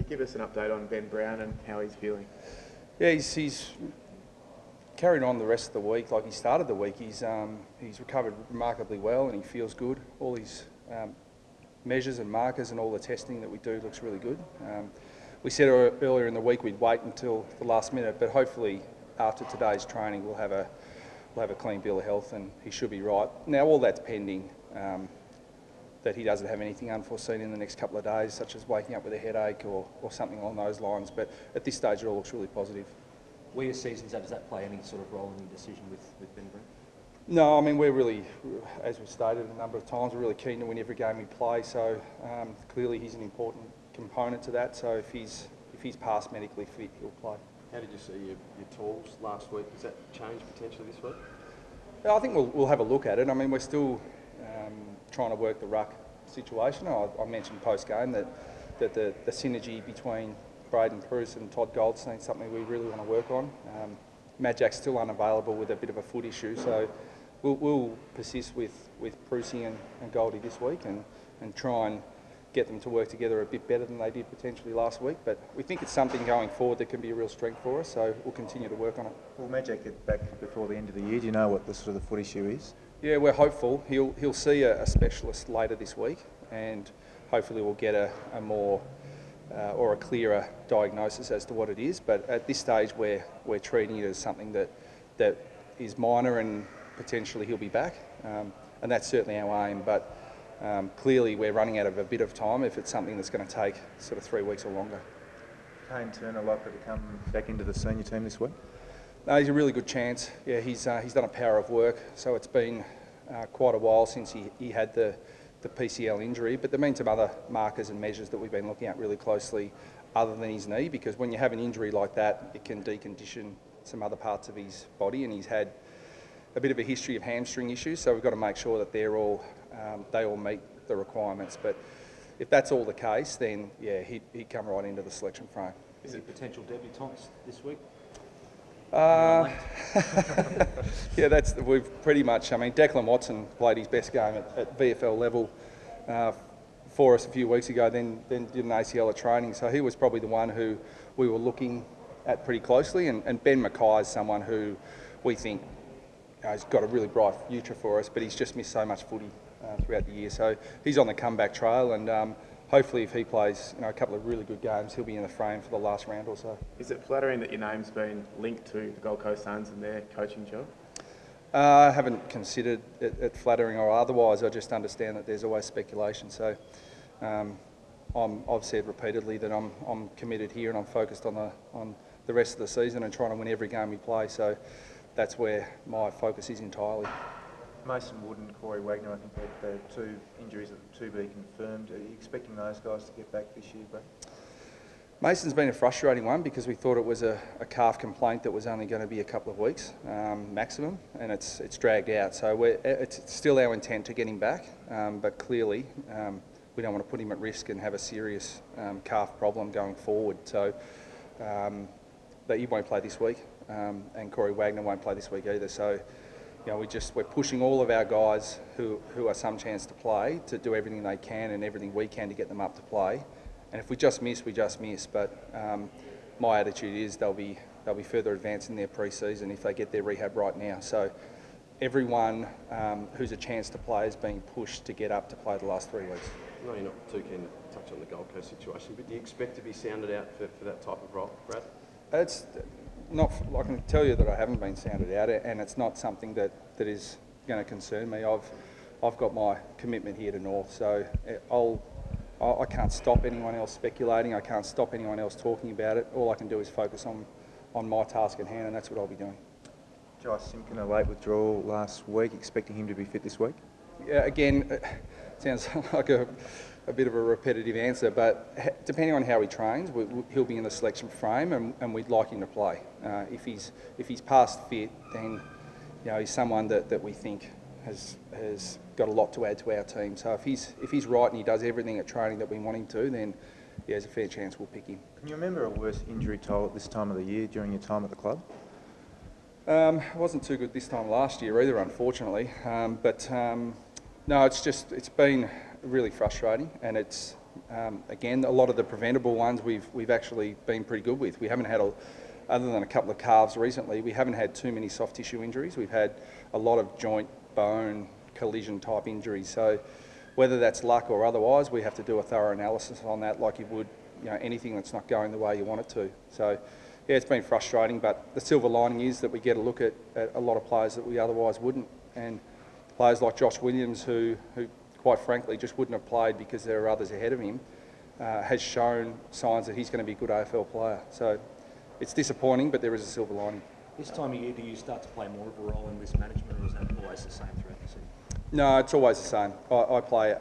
you give us an update on Ben Brown and how he's feeling? Yeah, he's carried on the rest of the week like he started the week. He's recovered remarkably well and he feels good. All his measures and markers and all the testing that we do looks really good. We said earlier in the week we'd wait until the last minute, but hopefully after today's training we'll have a clean bill of health and he should be right. Now all that's pending that he doesn't have anything unforeseen in the next couple of days, such as waking up with a headache or something along those lines. But at this stage it all looks really positive. Where your season's at, does that play any sort of role in your decision with Ben Brown? No, I mean we're really, as we've stated a number of times, we're really keen to win every game we play. So clearly he's an important component to that. So if he's past medically fit, he'll play. How did you see your tools last week? Does that change potentially this week? I think we'll have a look at it. I mean we're still trying to work the ruck situation. I mentioned post game that the synergy between Braden Preuss and Todd Goldstein is something we really want to work on. Matt Jack's still unavailable with a bit of a foot issue, so we'll persist with Preussy and Goldie this week and try and get them to work together a bit better than they did potentially last week. But we think it's something going forward that can be a real strength for us, so we'll continue to work on it. Will Matt Jack get back before the end of the year? Do you know what the sort of the foot issue is? Yeah, we're hopeful. He'll see a specialist later this week, and hopefully we'll get a more or a clearer diagnosis as to what it is. But at this stage, we're treating it as something that is minor and potentially he'll be back, and that's certainly our aim. But clearly, we're running out of a bit of time if it's something that's going to take sort of 3 weeks or longer. Kane Turner likely to come back into the senior team this week? No, he's a really good chance. Yeah, he's done a power of work, so it's been quite a while since he had the PCL injury, but there have been some other markers and measures that we've been looking at really closely other than his knee, because when you have an injury like that, it can decondition some other parts of his body, and he's had a bit of a history of hamstring issues, so we've got to make sure that they all meet the requirements. But if that's all the case, then yeah, he'd come right into the selection frame. Is it potential debutants this week? Yeah, we've pretty much. I mean, Declan Watson played his best game at VFL level for us a few weeks ago. Then did an ACL at training, so he was probably the one who we were looking at pretty closely. And Ben Mackay is someone who we think has got a really bright future for us, but he's just missed so much footy throughout the year. So he's on the comeback trail, and hopefully, if he plays a couple of really good games, he'll be in the frame for the last round or so. Is it flattering that your name's been linked to the Gold Coast Suns and their coaching job? I haven't considered it flattering or otherwise. I just understand that there's always speculation. So I've said repeatedly that I'm committed here and I'm focused on the rest of the season and trying to win every game we play. So that's where my focus is entirely. Mason Wood and Corey Wagner, I think they're two injuries that are to be confirmed. Are you expecting those guys to get back this year, Brad? Mason's been a frustrating one because we thought it was a calf complaint that was only going to be a couple of weeks maximum, and it's dragged out. So it's still our intent to get him back, but clearly we don't want to put him at risk and have a serious calf problem going forward. So that he won't play this week, and Corey Wagner won't play this week either. So we're pushing all of our guys who are some chance to play to do everything they can and everything we can to get them up to play. And if we just miss, we just miss. But my attitude is they'll be further advanced in their pre-season if they get their rehab right now. So everyone who's a chance to play is being pushed to get up to play the last 3 weeks. I know you're not too keen to touch on the Gold Coast situation, but do you expect to be sounded out for that type of role, Brad? It's not. I can tell you that I haven't been sounded out, and it's not something that is going to concern me. I've got my commitment here to North, so I can't stop anyone else speculating. I can't stop anyone else talking about it. All I can do is focus on my task at hand, and that's what I'll be doing. Josh Simpkin, a late withdrawal last week, expecting him to be fit this week? Yeah, again, it sounds like a bit of a repetitive answer, but depending on how he trains, he'll be in the selection frame, and we'd like him to play. If he's past fit, then he's someone that we think has got a lot to add to our team. So if he's right and he does everything at training that we want him to, then there's a fair chance we'll pick him. Can you remember a worse injury toll at this time of the year during your time at the club? It wasn't too good this time last year either, unfortunately. No, it's been really frustrating, and it's Again, a lot of the preventable ones we've actually been pretty good with. We haven't had, other than a couple of calves recently, we haven't had too many soft tissue injuries. We've had a lot of joint, bone, collision type injuries. So whether that's luck or otherwise, we have to do a thorough analysis on that, like you would, anything that's not going the way you want it to. So yeah, it's been frustrating, but the silver lining is that we get a look at a lot of players that we otherwise wouldn't, and players like Josh Williams, who quite frankly just wouldn't have played because there are others ahead of him, has shown signs that he's going to be a good AFL player. So it's disappointing, but there is a silver lining. This time of year, do you start to play more of a role in list management, or is that always the same throughout the season? No, it's always the same. I play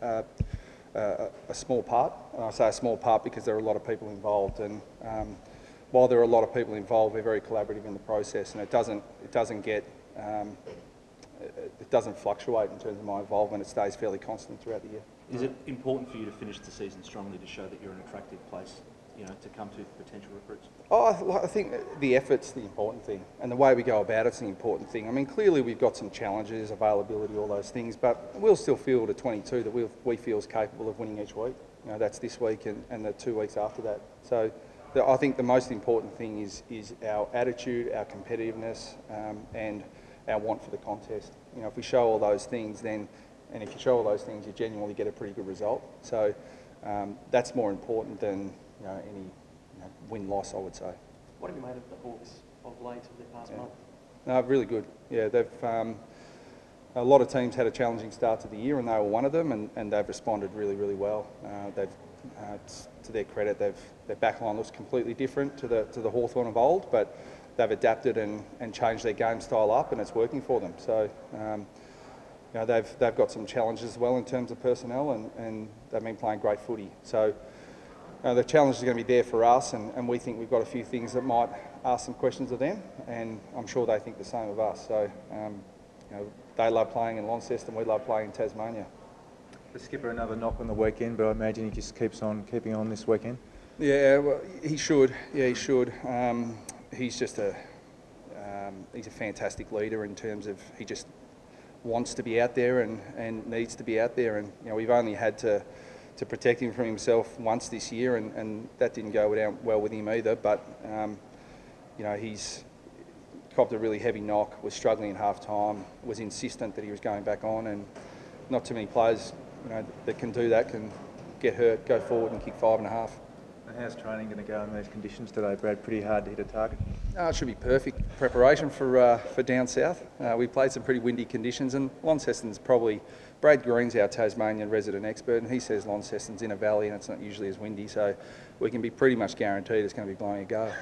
a small part, and I say a small part because there are a lot of people involved, and while there are a lot of people involved, we're very collaborative in the process, and it doesn't fluctuate in terms of my involvement. It stays fairly constant throughout the year. Is it important for you to finish the season strongly to show that you're an attractive place, to come to potential recruits? I think the effort's the important thing, and the way we go about it's the important thing. I mean, clearly we've got some challenges, availability, all those things, but we'll still field a 22 that we feel is capable of winning each week. That's this week and the 2 weeks after that. So I think the most important thing is our attitude, our competitiveness, and our want for the contest. If we show all those things, and if you show all those things, you genuinely get a pretty good result. So that's more important than any win-loss, I would say. What have you made of the Hawks of late of the past month? No, really good. Yeah, they've a lot of teams had a challenging start to the year, and they were one of them, and they've responded really, really well. To their credit, their backline looks completely different to the Hawthorn of old, but they've adapted and changed their game style up, and it's working for them. So they've got some challenges as well in terms of personnel, and they've been playing great footy. So the challenge is going to be there for us, and we think we've got a few things that might ask some questions of them, and I'm sure they think the same of us. So they love playing in Launceston, we love playing in Tasmania. The skipper another knock on the weekend, but I imagine he just keeps on keeping on this weekend. Yeah, well, he should. Yeah, he should. He's just he's a fantastic leader in terms of he just wants to be out there and needs to be out there. And we've only had to protect him from himself once this year, and that didn't go down well with him either. But he's copped a really heavy knock, was struggling at half time, was insistent that he was going back on, and not too many players that can do that, can get hurt, go forward and kick 5.5. And how's training going to go in these conditions today, Brad? Pretty hard to hit a target? It should be perfect preparation for down south. We played some pretty windy conditions, and Launceston's probably, Brad Green's our Tasmanian resident expert, and he says Launceston's in a valley and it's not usually as windy, so we can be pretty much guaranteed it's going to be blowing a gale.